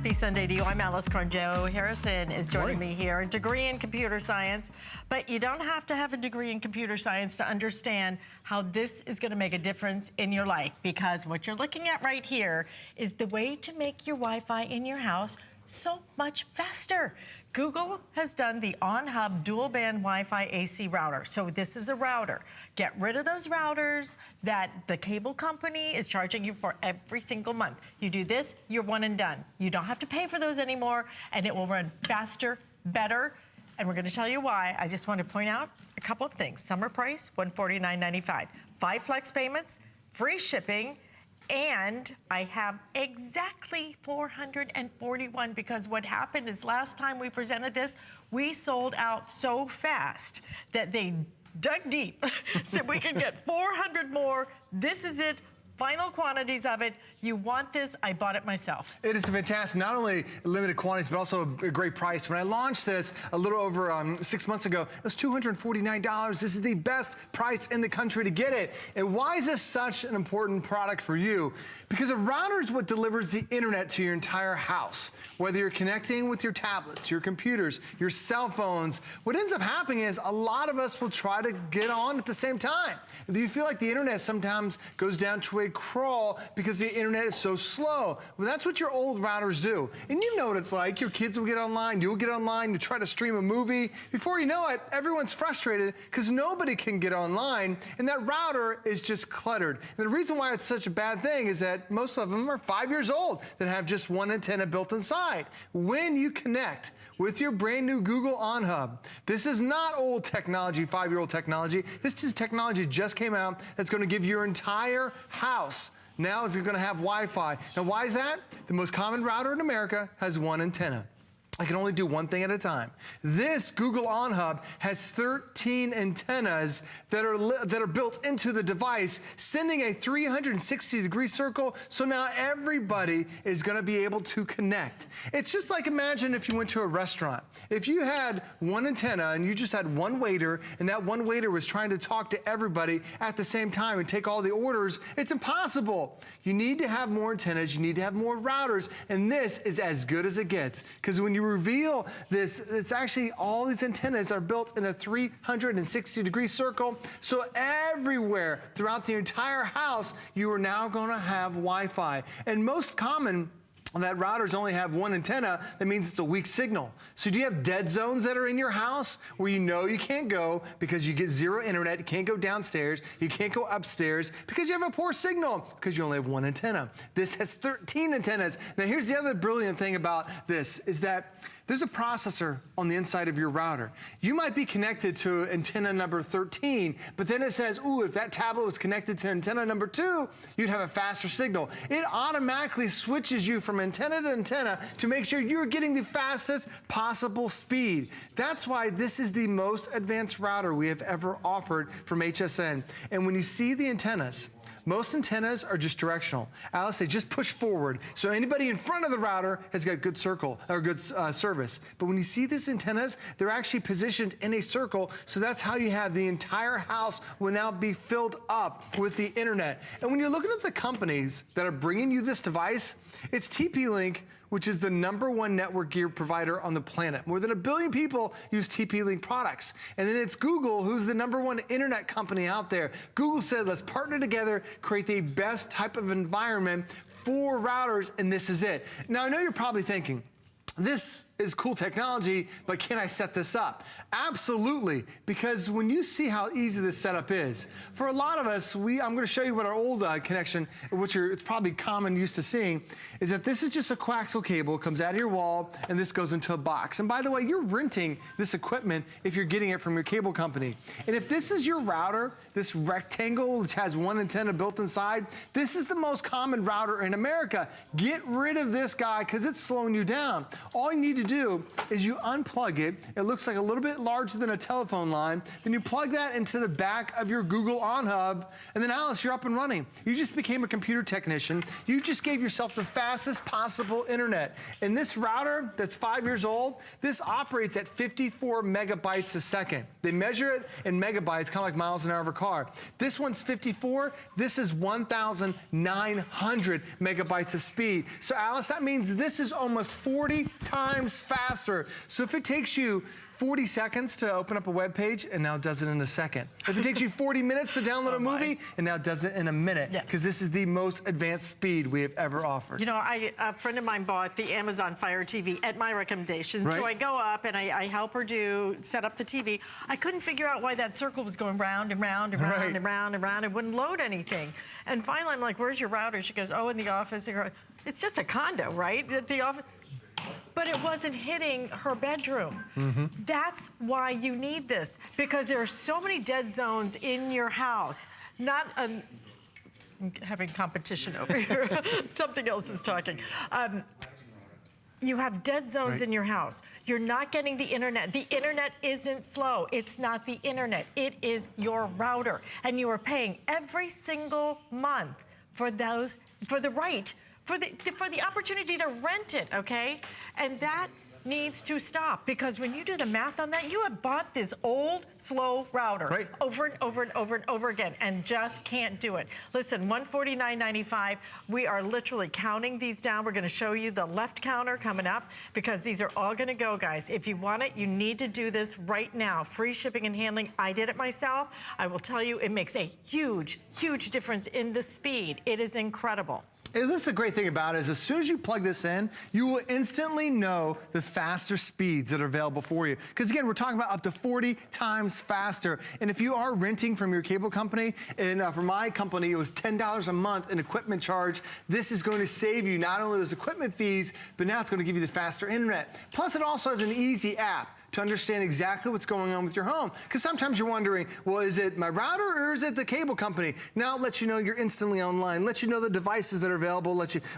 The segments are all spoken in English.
Happy Sunday to you. I'm Alice Joe Harrison is joining me here, a degree in computer science. But you don't have to have a degree in computer science to understand how this is going to make a difference in your life, because what you're looking at right here is the way to make your Wi-Fi in your house so much faster. Google has done the OnHub DualBand WiFi AC router. So this is a router. Get rid of those routers that the cable company is charging you for every single month. You do this, you're one and done. You don't have to pay for those anymore, and it will run faster, better, and we're going to tell you why. I just want to point out a couple of things. Summer price, $149.95. 5 flex payments, free shipping, and I have exactly 441, because what happened is last time we presented this, we sold out so fast that they dug deep so we could get 400 more. This is it. Final quantities of it. You want this, I bought it myself. It is fantastic, not only limited quantities, but also a great price. When I launched this a little over 6 months ago, it was $249. This is the best price in the country to get it. And why is this such an important product for you? Because a router is what delivers the internet to your entire house. Whether you're connecting with your tablets, your computers, your cell phones, what ends up happening is a lot of us will try to get on at the same time. Do you feel like the internet sometimes goes down to a crawl because the internet is so slow? Well, that's what your old routers do. And you know what it's like. Your kids will get online, you'll get online to try to stream a movie. Before you know it, everyone's frustrated because nobody can get online, and that router is just cluttered. And the reason why it's such a bad thing is that most of them are 5 years old that have just one antenna built inside. When you connect with your brand new Google OnHub, this is not old technology, 5-year-old technology. This is technology that just came out that's going to give your entire house now is going to have Wi-Fi. Now, why is that? The most common router in America has one antenna. I can only do one thing at a time. This Google OnHub has 13 antennas that are built into the device, sending a 360-degree circle, so now everybody is going to be able to connect. It's just like, imagine if you went to a restaurant. If you had one antenna and you just had one waiter, and that one waiter was trying to talk to everybody at the same time and take all the orders, it's impossible. You need to have more antennas, you need to have more routers, and this is as good as it gets. Because when you reveal this, it's actually all these antennas are built in a 360-degree circle, so everywhere throughout the entire house you are now going to have Wi-Fi. And most common that routers only have one antenna, that means it's a weak signal. So do you have dead zones that are in your house where you know you can't go because you get zero internet, you can't go downstairs, you can't go upstairs because you have a poor signal because you only have one antenna? This has 13 antennas. Now here's the other brilliant thing about this is that there's a processor on the inside of your router. You might be connected to antenna number 13, but then it says, ooh, if that tablet was connected to antenna number 2, you'd have a faster signal. It automatically switches you from antenna to antenna to make sure you're getting the fastest possible speed. That's why this is the most advanced router we have ever offered from HSN. And when you see the antennas, most antennas are just directional. Alice, they just push forward. So anybody in front of the router has got good circle or good service. But when you see these antennas, they're actually positioned in a circle. So that's how you have the entire house will now be filled up with the internet. And when you're looking at the companies that are bringing you this device, it's TPLink, which is the #1 network gear provider on the planet. More than 1 billion people use TP-Link products. And then it's Google, who's the #1 internet company out there. Google said, let's partner together, create the best type of environment for routers, and this is it. Now, I know you're probably thinking, this is cool technology, but can I set this up? Absolutely, because when you see how easy this setup is, for a lot of us, I'm gonna show you what our old connection, which it's probably common used to seeing, is that this is just a coaxial cable, comes out of your wall, and this goes into a box. And by the way, you're renting this equipment if you're getting it from your cable company. And if this is your router, this rectangle, which has one antenna built inside, this is the most common router in America. Get rid of this guy, because it's slowing you down. All you need to do is you unplug it. It looks like a little bit larger than a telephone line. Then you plug that into the back of your Google OnHub, and then Alice, you're up and running. You just became a computer technician. You just gave yourself the fastest possible internet. And this router that's 5 years old, this operates at 54 megabytes a second. They measure it in megabytes, kind of like miles an hour of a car. This one's 54. This is 1,900 megabytes of speed. So Alice, that means this is almost 40 times faster. So if it takes you 40 seconds to open up a web page, and now it does it in a second. If it takes you 40 minutes to download a movie, and now it does it in a minute, because this is the most advanced speed we have ever offered. You know, a friend of mine bought the Amazon Fire TV at my recommendation, so I go up and I help her set up the TV. I couldn't figure out why that circle was going round and round and round and round and round. It wouldn't load anything. And finally, I'm like, where's your router? She goes, oh, in the office. It's just a condo, right? At the office. But it wasn't hitting her bedroom. That's why you need this, because there are so many dead zones in your house. Not I'm having competition over here. Something else is talking. You have dead zones in your house. You're not getting the internet. The internet isn't slow. It's not the internet. It is your router. And you are paying every single month for the opportunity to rent it, okay? And that needs to stop, because when you do the math on that, you have bought this old, slow router over and over and over and over again and just can't do it. Listen, $149.95. We are literally counting these down. We're gonna show you the left counter coming up, because these are all gonna go, guys. If you want it, you need to do this right now. Free shipping and handling. I did it myself. I will tell you, it makes a huge, huge difference in the speed. It is incredible. And this is the great thing about it, is as soon as you plug this in, you will instantly know the faster speeds that are available for you. Because again, we're talking about up to 40 times faster. And if you are renting from your cable company, and for my company, it was $10 a month in equipment charge, this is going to save you not only those equipment fees, but now it's going to give you the faster internet. Plus, it also has an easy app to understand exactly what's going on with your home. Because sometimes you're wondering, well, is it my router or is it the cable company? Now it lets you know you're instantly online, lets you know the devices that are available,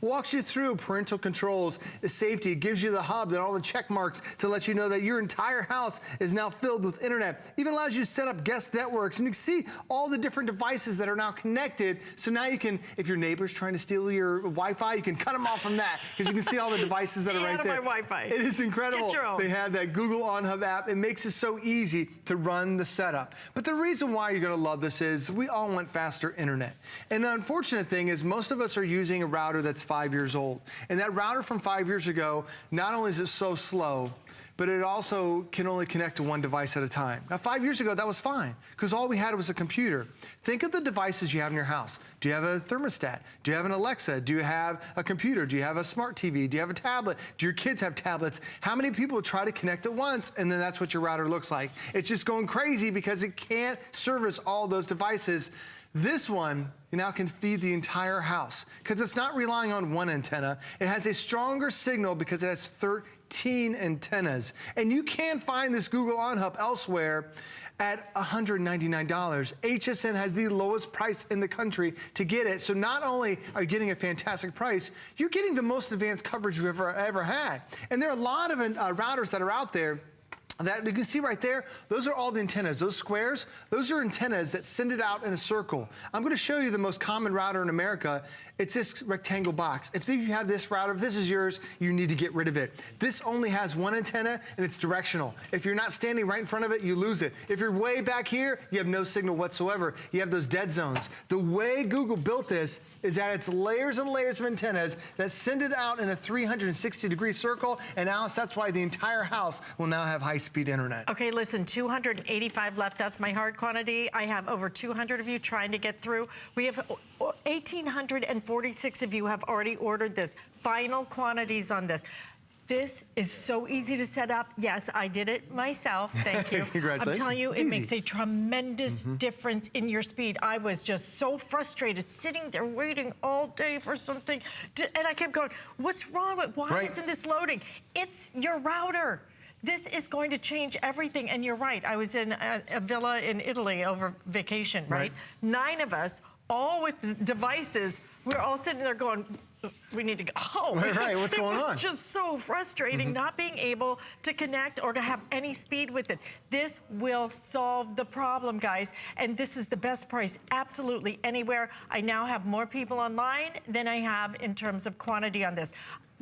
walks you through parental controls, the safety, it gives you the hub and all the check marks to let you know that your entire house is now filled with internet. Even allows you to set up guest networks, and you can see all the different devices that are now connected. So now you can, if your neighbor's trying to steal your Wi-Fi, you can cut them off from that, because you can see all the devices that are right there. My Wi-Fi. It is incredible. Get your own. They have that Google OnHub app. It makes it so easy to run the setup. But the reason why you're going to love this is we all want faster internet. And the unfortunate thing is most of us are using a router that's 5 years old. And that router from 5 years ago, not only is it so slow, but it also can only connect to one device at a time. Now, 5 years ago, that was fine, because all we had was a computer. Think of the devices you have in your house. Do you have a thermostat? Do you have an Alexa? Do you have a computer? Do you have a smart TV? Do you have a tablet? Do your kids have tablets? How many people try to connect at once, and then that's what your router looks like? It's just going crazy because it can't service all those devices. This one now can feed the entire house, because it's not relying on one antenna. It has a stronger signal because it has 13 antennas. And you can find this Google OnHub elsewhere at $199. HSN has the lowest price in the country to get it. So not only are you getting a fantastic price, you're getting the most advanced coverage you've ever had. And there are a lot of routers that are out there that you can see right there. Those are all the antennas. Those squares, those are antennas that send it out in a circle. I'm going to show you the most common router in America. It's this rectangle box. If you have this router, if this is yours, you need to get rid of it. This only has one antenna, and it's directional. If you're not standing right in front of it, you lose it. If you're way back here, you have no signal whatsoever. You have those dead zones. The way Google built this is that it's layers and layers of antennas that send it out in a 360-degree circle, and Alice, that's why the entire house will now have high-speed internet. Okay, listen, 285 left. That's my hard quantity. I have over 200 of you trying to get through. We have 1,846 of you have already ordered this. Final quantities on this. This is so easy to set up. Yes, I did it myself. Thank you. Congratulations. I'm telling you, it makes a tremendous difference in your speed. I was just so frustrated sitting there waiting all day for something. And I kept going, what's wrong with, why isn't this loading? It's your router. This is going to change everything. And you're right. I was in a villa in Italy over vacation, right? 9 of us, all with devices. We're all sitting there going, we need to go home. Right, what's going on? It's just so frustrating not being able to connect or to have any speed with it. This will solve the problem, guys, and this is the best price absolutely anywhere. I now have more people online than I have in terms of quantity on this.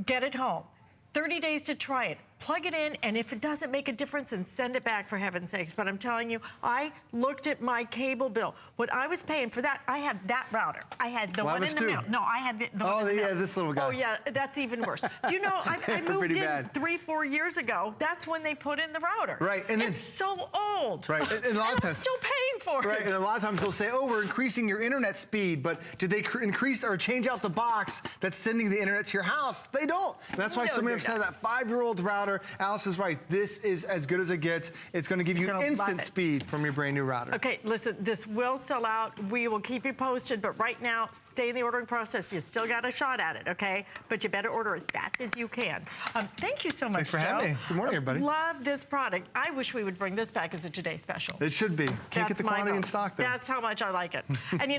Get it home. 30 days to try it. Plug it in, and if it doesn't make a difference, then send it back, for heaven's sakes. But I'm telling you, I looked at my cable bill. What I was paying for that, I had that router. I had the one in the middle. No, I had the one in the middle. This little guy. Oh, yeah, that's even worse. Do you know, I moved in bad. 3-4 years ago. That's when they put in the router. Right, and then, it's so old. Right, and a lot of times, I'm still paying for right, it. and a lot of times they'll say, oh, we're increasing your internet speed, but did they increase or change out the box that's sending the internet to your house? They don't. And that's why so many of us have that 5-year-old router. Alice is right. This is as good as it gets. It's going to give you instant speed from your brand new router. Okay, listen, this will sell out. We will keep you posted, but right now, stay in the ordering process. You still got a shot at it, okay? But you better order as fast as you can. Thank you so much, Thanks for having me. Good morning, everybody. Love this product. I wish we would bring this back as a Today Special. It should be. Can't get the quantity in stock, though. That's how much I like it. And you know,